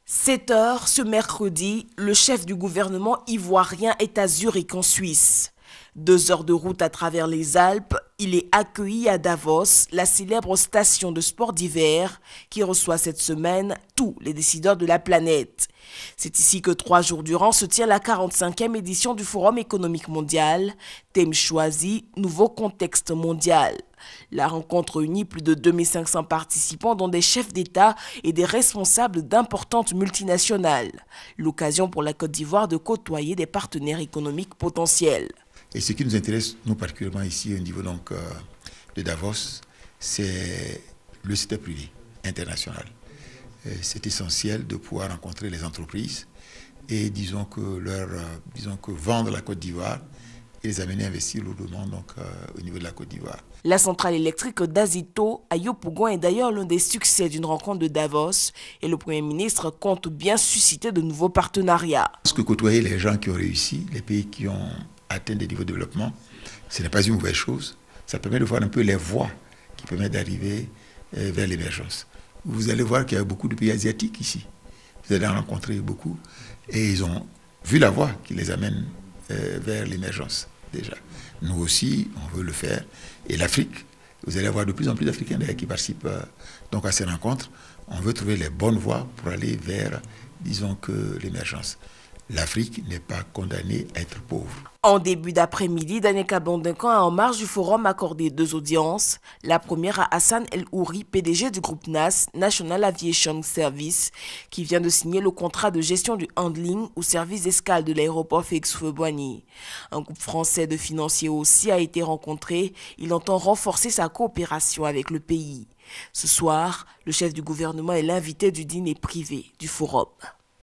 7 heures ce mercredi, le chef du gouvernement ivoirien est à Zurich en Suisse. 2 heures de route à travers les Alpes, il est accueilli à Davos, la célèbre station de sport d'hiver qui reçoit cette semaine tous les décideurs de la planète. C'est ici que 3 jours durant se tient la 45e édition du Forum économique mondial, thème choisi, nouveau contexte mondial. La rencontre réunit plus de 2500 participants dont des chefs d'État et des responsables d'importantes multinationales. L'occasion pour la Côte d'Ivoire de côtoyer des partenaires économiques potentiels. Et ce qui nous intéresse, nous particulièrement ici au niveau de Davos, c'est le secteur privé international. C'est essentiel de pouvoir rencontrer les entreprises et disons que vendre la Côte d'Ivoire et les amener à investir lourdement au niveau de la Côte d'Ivoire. La centrale électrique d'Azito à Yopougon est d'ailleurs l'un des succès d'une rencontre de Davos et le Premier ministre compte bien susciter de nouveaux partenariats. Parce que côtoyer les gens qui ont réussi, les pays qui ont atteint des niveaux de développement, ce n'est pas une mauvaise chose. Ça permet de voir un peu les voies qui permettent d'arriver vers l'émergence. Vous allez voir qu'il y a beaucoup de pays asiatiques ici. Vous allez en rencontrer beaucoup et ils ont vu la voie qui les amène vers l'émergence déjà. Nous aussi, on veut le faire. Et l'Afrique, vous allez avoir de plus en plus d'Africains qui participent donc à ces rencontres. On veut trouver les bonnes voies pour aller vers, l'émergence. L'Afrique n'est pas condamnée à être pauvre. En début d'après-midi, Daniel Kabondenkan a en marge du forum accordé 2 audiences. La première à Hassan El Houri, PDG du groupe NAS, National Aviation Service, qui vient de signer le contrat de gestion du handling au service d'escale de l'aéroport Félix Houphouët-Boigny. Un groupe français de financiers aussi a été rencontré. Il entend renforcer sa coopération avec le pays. Ce soir, le chef du gouvernement est l'invité du dîner privé du forum.